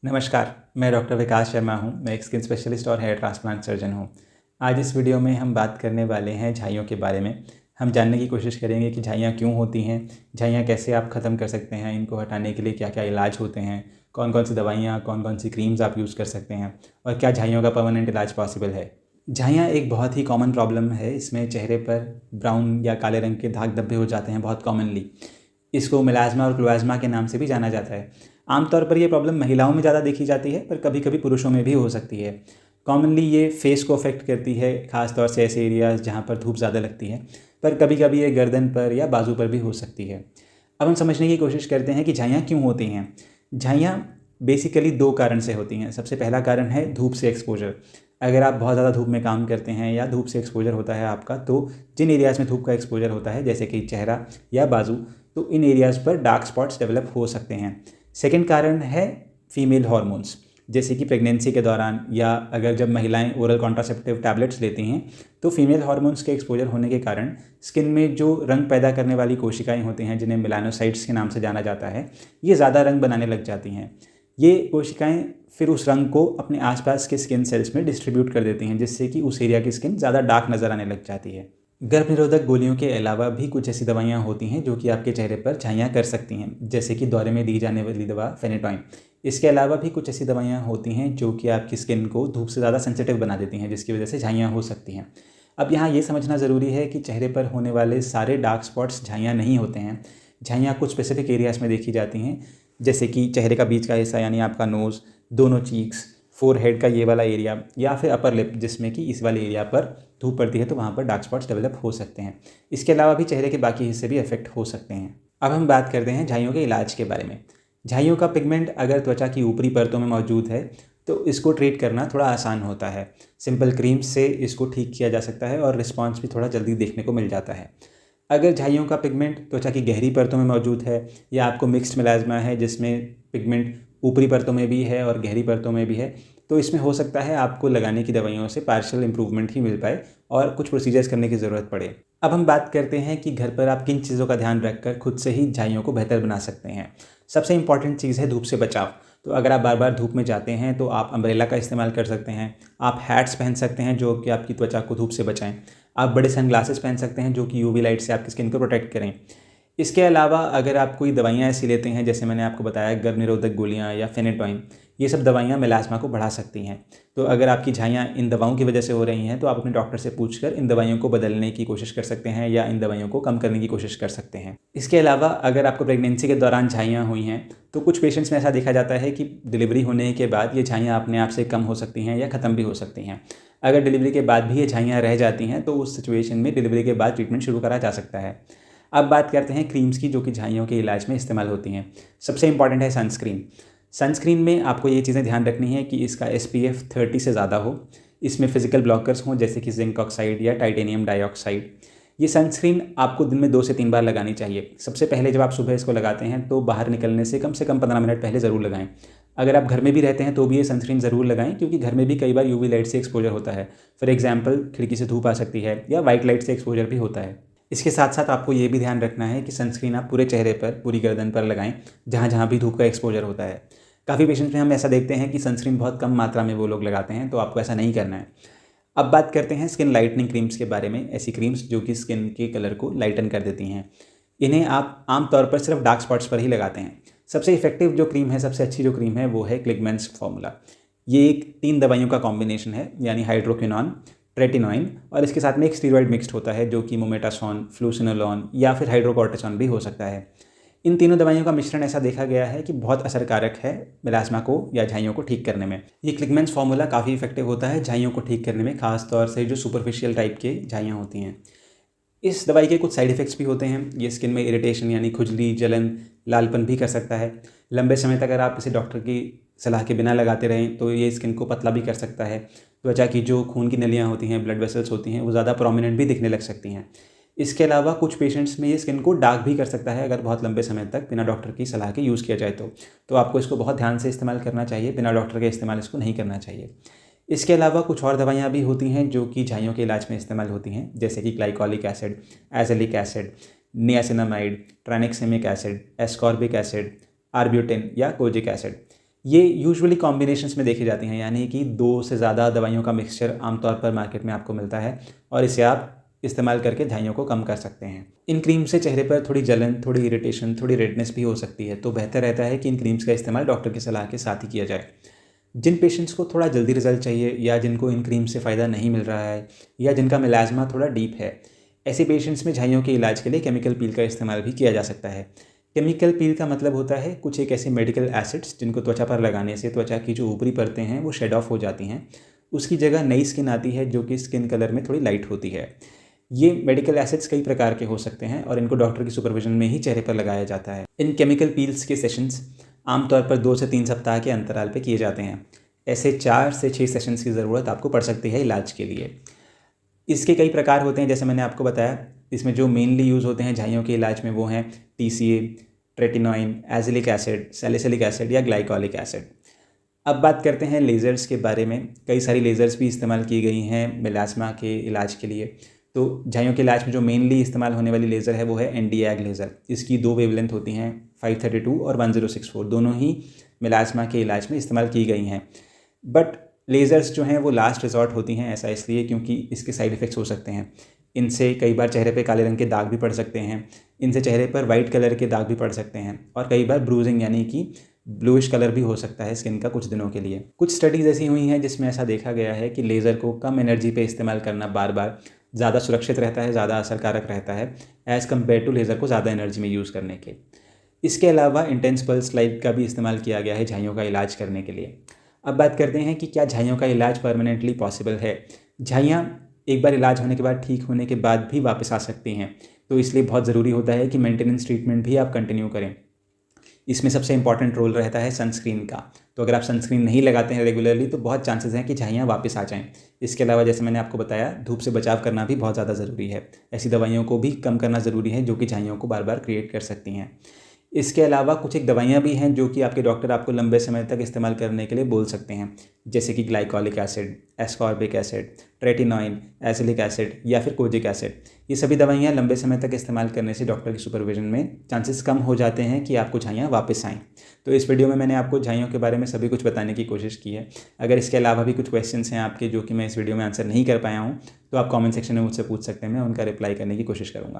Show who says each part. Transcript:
Speaker 1: नमस्कार, मैं डॉक्टर विकास शर्मा हूँ। मैं एक स्किन स्पेशलिस्ट और हेयर ट्रांसप्लांट सर्जन हूँ। आज इस वीडियो में हम बात करने वाले हैं झाइयों के बारे में। हम जानने की कोशिश करेंगे कि झाइयाँ क्यों होती हैं, झाइयाँ कैसे आप ख़त्म कर सकते हैं, इनको हटाने के लिए क्या क्या इलाज होते हैं, कौन कौन सी दवाइयाँ, कौन कौन सी क्रीम्स आप यूज़ कर सकते हैं और क्या झाइयों का परमानेंट इलाज पॉसिबल है। झाइयाँ एक बहुत ही कॉमन प्रॉब्लम है। इसमें चेहरे पर ब्राउन या काले रंग के दाग धब्बे हो जाते हैं बहुत कॉमनली। इसको मेलाज़्मा और क्लोएज़्मा के नाम से भी जाना जाता है। आमतौर पर ये प्रॉब्लम महिलाओं में ज़्यादा देखी जाती है, पर कभी कभी पुरुषों में भी हो सकती है। कॉमनली ये फेस को अफेक्ट करती है, ख़ासतौर से ऐसे एरियाज़ जहाँ पर धूप ज़्यादा लगती है, पर कभी कभी ये गर्दन पर या बाजू पर भी हो सकती है। अब हम समझने की कोशिश करते हैं कि झाइयाँ क्यों होती हैं। झाइयाँ बेसिकली दो कारण से होती हैं। सबसे पहला कारण है धूप से एक्सपोजर। अगर आप बहुत ज़्यादा धूप में काम करते हैं या धूप से एक्सपोजर होता है आपका, तो जिन एरियाज़ में धूप का एक्सपोजर होता है जैसे कि चेहरा या बाजू, तो इन एरियाज़ पर डार्क स्पॉट्स डेवलप हो सकते हैं। सेकेंड कारण है फीमेल हार्मोन्स, जैसे कि प्रेगनेंसी के दौरान या अगर जब महिलाएं ओरल कॉन्ट्रासेप्टिव टैबलेट्स लेती हैं, तो फीमेल हार्मोन्स के एक्सपोजर होने के कारण स्किन में जो रंग पैदा करने वाली कोशिकाएं होती हैं, जिन्हें मेलानोसाइट्स के नाम से जाना जाता है, ये ज़्यादा रंग बनाने लग जाती हैं। ये कोशिकाएं फिर उस रंग को अपने आसपास के स्किन सेल्स में डिस्ट्रीब्यूट कर देती हैं, जिससे कि उस एरिया की स्किन ज़्यादा डार्क नज़र आने लग जाती है। गर्भ निरोधक गोलियों के अलावा भी कुछ ऐसी दवाइयाँ होती हैं जो कि आपके चेहरे पर झाइयाँ कर सकती हैं, जैसे कि दौरे में दी जाने वाली दवा फेनेटॉइन। इसके अलावा भी कुछ ऐसी दवाइयाँ होती हैं जो कि आपकी स्किन को धूप से ज़्यादा सेंसिटिव बना देती हैं, जिसकी वजह से झाइयाँ हो सकती हैं। अब यहाँ ये समझना ज़रूरी है कि चेहरे पर होने वाले सारे डार्क स्पॉट्स झाइयाँ नहीं होते हैं। झाइयाँ कुछ स्पेसिफिक एरियाज़ में देखी जाती हैं, जैसे कि चेहरे का बीच का हिस्सा यानी आपका नोज़, दोनों चीक्स, फोरहेड का ये वाला एरिया, या फिर अपर लिप, जिसमें कि इस वाले एरिया पर धूप पड़ती है तो वहाँ पर डार्क स्पॉट्स डेवलप हो सकते हैं। इसके अलावा भी चेहरे के बाकी हिस्से भी अफेक्ट हो सकते हैं। अब हम बात करते हैं झाइयों के इलाज के बारे में। झाइयों का पिगमेंट अगर त्वचा की ऊपरी परतों में मौजूद है तो इसको ट्रीट करना थोड़ा आसान होता है। सिंपल क्रीम्स से इसको ठीक किया जा सकता है और रिस्पॉन्स भी थोड़ा जल्दी देखने को मिल जाता है। अगर झाइयों का पिगमेंट त्वचा की गहरी परतों में मौजूद है या आपको मिक्स्ड मेलाज्मा है जिसमें पिगमेंट ऊपरी परतों में भी है और गहरी परतों में भी है, तो इसमें हो सकता है आपको लगाने की दवाइयों से पार्शियल इंप्रूवमेंट ही मिल पाए और कुछ प्रोसीजर्स करने की ज़रूरत पड़े। अब हम बात करते हैं कि घर पर आप किन चीज़ों का ध्यान रखकर खुद से ही झाइयों को बेहतर बना सकते हैं। सबसे इंपॉर्टेंट चीज़ है धूप से बचाव। तो अगर आप बार बार धूप में जाते हैं तो आप अम्ब्रेला का इस्तेमाल कर सकते हैं। आप हैट्स पहन सकते हैं जो कि आपकी त्वचा को धूप से बचाएं। आप बड़े सनग्लासेस पहन सकते हैं जो कि यूवी लाइट से आपकी स्किन को प्रोटेक्ट करें। इसके अलावा अगर आप कोई दवाइयाँ ऐसी लेते हैं, जैसे मैंने आपको बताया गर्भ निरोधक गोलियाँ या फेनेटॉइन, ये सब दवाइयाँ मेलास्मा को बढ़ा सकती हैं। तो अगर आपकी झाइयाँ इन दवाओं की वजह से हो रही हैं तो आप अपने डॉक्टर से पूछकर इन दवाइयों को बदलने की कोशिश कर सकते हैं या इन दवाइयों को कम करने की कोशिश कर सकते हैं। इसके अलावा अगर आपको प्रेगनेंसी के दौरान झाइयाँ हुई हैं तो कुछ पेशेंट्स में ऐसा देखा जाता है कि डिलीवरी होने के बाद ये झाइयाँ अपने आप से कम हो सकती हैं या ख़त्म भी हो सकती हैं। अगर डिलीवरी के बाद भी ये झाइयाँ रह जाती हैं तो उस सिचुएशन में डिलीवरी के बाद ट्रीटमेंट शुरू करा जा सकता है। अब बात करते हैं क्रीम्स की जो कि झाइयों के इलाज में इस्तेमाल होती हैं। सबसे इंपॉर्टेंट है सनस्क्रीन। सनस्क्रीन में आपको ये चीज़ें ध्यान रखनी है कि इसका SPF 30 से ज़्यादा हो, इसमें फिजिकल ब्लॉकर्स हों जैसे कि जिंक ऑक्साइड या टाइटेनियम डाइऑक्साइड। ये सनस्क्रीन आपको दिन में 2 से 3 बार लगानी चाहिए। सबसे पहले जब आप सुबह इसको लगाते हैं तो बाहर निकलने से कम 15 मिनट पहले ज़रूर लगाएं। अगर आप घर में भी रहते हैं तो भी ये सनस्क्रीन ज़रूर लगाएं, क्योंकि घर में भी कई बार यूवी लाइट से एक्सपोजर होता है। फॉर एग्जाम्पल खिड़की से धूप आ सकती है या वाइट लाइट से एक्सपोजर भी होता है। इसके साथ साथ आपको ये भी ध्यान रखना है कि सनस्क्रीन आप पूरे चेहरे पर, पूरी गर्दन पर लगाएं, जहाँ जहाँ भी धूप का एक्सपोजर होता है। काफ़ी पेशेंट्स में हम ऐसा देखते हैं कि सनस्क्रीन बहुत कम मात्रा में वो लोग लगाते हैं, तो आपको ऐसा नहीं करना है। अब बात करते हैं स्किन लाइटनिंग क्रीम्स के बारे में। ऐसी क्रीम्स जो कि स्किन के कलर को लाइटन कर देती हैं। इन्हें आप आमतौर पर सिर्फ डार्क स्पॉट्स पर ही लगाते हैं। सबसे इफेक्टिव जो क्रीम है, सबसे अच्छी जो क्रीम है, वो है क्लिगमेंस फार्मूला। ये एक 3 दवाइयों का कॉम्बिनेशन है, यानी हाइड्रोक्विनोन, ट्रेटिनोइन और इसके साथ में एक स्टीरॉयड मिक्स्ड होता है जो कि मोमेटासोन, फ्लूसिनोलोन या फिर हाइड्रोकॉर्टिसोन भी हो सकता है। इन तीनों दवाइयों का मिश्रण ऐसा देखा गया है कि बहुत असरकारक है मेलास्मा को या झाइयों को ठीक करने में। ये क्लिगमेंस फार्मूला काफ़ी इफेक्टिव होता है झाइयों को ठीक करने में, खास तौर से जो सुपरफिशियल टाइप के झाइयाँ होती हैं। इस दवाई के कुछ साइड इफ़ेक्ट्स भी होते हैं। ये स्किन में इरिटेशन यानी खुजली, जलन, लालपन भी कर सकता है। लंबे समय तक अगर आप इसे डॉक्टर की सलाह के बिना लगाते रहें तो ये स्किन को पतला भी कर सकता है। त्वचा की जो खून की नलियाँ होती हैं, ब्लड वेसल्स होती हैं, वो ज़्यादा प्रोमिनेंट भी दिखने लग सकती हैं। इसके अलावा कुछ पेशेंट्स में ये स्किन को डार्क भी कर सकता है अगर बहुत लंबे समय तक बिना डॉक्टर की सलाह के यूज़ किया जाए तो आपको इसको बहुत ध्यान से इस्तेमाल करना चाहिए। बिना डॉक्टर के इस्तेमाल इसको नहीं करना चाहिए। इसके अलावा कुछ और दवाइयाँ भी होती हैं जो कि झाइयों के इलाज में इस्तेमाल होती हैं, जैसे कि glycolic acid, azelaic acid, niacinamide, tranexamic acid, ascorbic acid, arbutin या कोजिक एसिड। ये यूजुअली कॉम्बिनेशंस में देखी जाती हैं, यानी कि 2 से ज़्यादा दवाइयों का मिक्सचर आमतौर पर मार्केट में आपको मिलता है और इसे आप इस्तेमाल करके झाइयों को कम कर सकते हैं। इन क्रीम से चेहरे पर थोड़ी जलन, थोड़ी इरिटेशन, थोड़ी रेडनेस भी हो सकती है, तो बेहतर रहता है कि इन क्रीम्स का इस्तेमाल डॉक्टर की सलाह के साथ ही किया जाए। जिन पेशेंट्स को थोड़ा जल्दी रिजल्ट चाहिए या जिनको इन क्रीम से फ़ायदा नहीं मिल रहा है या जिनका मिलाज़मा थोड़ा डीप है, ऐसे पेशेंट्स में झाइयों के इलाज के लिए केमिकल पील का इस्तेमाल भी किया जा सकता है। केमिकल पील का मतलब होता है कुछ एक ऐसे मेडिकल एसिड्स जिनको त्वचा पर लगाने से त्वचा की जो ऊपरी परतें हैं वो शेड ऑफ हो जाती हैं, उसकी जगह नई स्किन आती है जो कि स्किन कलर में थोड़ी लाइट होती है। ये मेडिकल एसिड्स कई प्रकार के हो सकते हैं और इनको डॉक्टर की सुपरविजन में ही चेहरे पर लगाया जाता है। इन केमिकल पील्स के सेशंस आमतौर पर 2 से 3 सप्ताह के अंतराल पर किए जाते हैं। ऐसे 4 से 6 सेशंस की ज़रूरत आपको पड़ सकती है इलाज के लिए। इसके कई प्रकार होते हैं, जैसे मैंने आपको बताया। इसमें जो मेनली यूज़ होते हैं झाइयों के इलाज में वो हैं TCA, tretinoin, azelaic acid, salicylic acid या ग्लाइकोलिक एसिड। अब बात करते हैं लेज़र्स के बारे में। कई सारी लेज़र्स भी इस्तेमाल की गई हैं मेलास्मा के इलाज के लिए। तो झाइयों के इलाज में जो मेनली इस्तेमाल होने वाली लेज़र है वो है Nd:YAG लेज़र। इसकी 2 वेवलेंथ होती हैं, 532 और 1064, दोनों ही मेलास्मा के इलाज में इस्तेमाल की गई हैं। बट लेज़र्स जो हैं वो लास्ट रिजॉर्ट होती हैं, ऐसा इसलिए क्योंकि इसके साइड इफ़ेक्ट्स हो सकते हैं। इनसे कई बार चेहरे पे काले रंग के दाग भी पड़ सकते हैं, इनसे चेहरे पर वाइट कलर के दाग भी पड़ सकते हैं और कई बार ब्रूजिंग यानी कि ब्लूइश कलर भी हो सकता है स्किन का कुछ दिनों के लिए। कुछ स्टडीज़ ऐसी हुई हैं जिसमें ऐसा देखा गया है कि लेज़र को कम एनर्जी पे इस्तेमाल करना बार बार ज़्यादा सुरक्षित रहता है, ज़्यादा असरकारक रहता है एज़ कम्पेयर टू लेज़र को ज़्यादा एनर्जी में यूज़ करने के। इसके अलावा इंटेंस पल्स लाइट का भी इस्तेमाल किया गया है झाइयों का इलाज करने के लिए। अब बात करते हैं कि क्या झाइयों का इलाज परमानेंटली पॉसिबल है। झाइयाँ एक बार इलाज होने के बाद, ठीक होने के बाद भी वापस आ सकती हैं, तो इसलिए बहुत ज़रूरी होता है कि मेंटेनेंस ट्रीटमेंट भी आप कंटिन्यू करें। इसमें सबसे इंपॉर्टेंट रोल रहता है सनस्क्रीन का। तो अगर आप सनस्क्रीन नहीं लगाते हैं रेगुलरली तो बहुत चांसेस हैं कि झाइयाँ वापस आ जाएँ। इसके अलावा जैसे मैंने आपको बताया, धूप से बचाव करना भी बहुत ज़्यादा ज़रूरी है। ऐसी दवाइयों को भी कम करना ज़रूरी है जो कि झाइयों को बार बार क्रिएट कर सकती हैं। इसके अलावा कुछ एक दवाइयाँ भी हैं जो कि आपके डॉक्टर आपको लंबे समय तक इस्तेमाल करने के लिए बोल सकते हैं, जैसे कि glycolic acid, ascorbic acid, tretinoin, salicylic acid या फिर कोजिक एसिड। ये सभी दवाइयाँ लंबे समय तक इस्तेमाल करने से डॉक्टर की सुपरविजन में चांसेस कम हो जाते हैं कि आपको झाइयाँ वापस आएँ। तो इस वीडियो में मैंने आपको झाइयों के बारे में सभी कुछ बताने की कोशिश की है। अगर इसके अलावा भी कुछ क्वेश्चंस हैं आपके जो कि मैं इस वीडियो में आंसर नहीं कर पाया हूँ तो आप कमेंट सेक्शन में मुझसे पूछ सकते हैं, मैं उनका रिप्लाई करने की कोशिश करूँगा।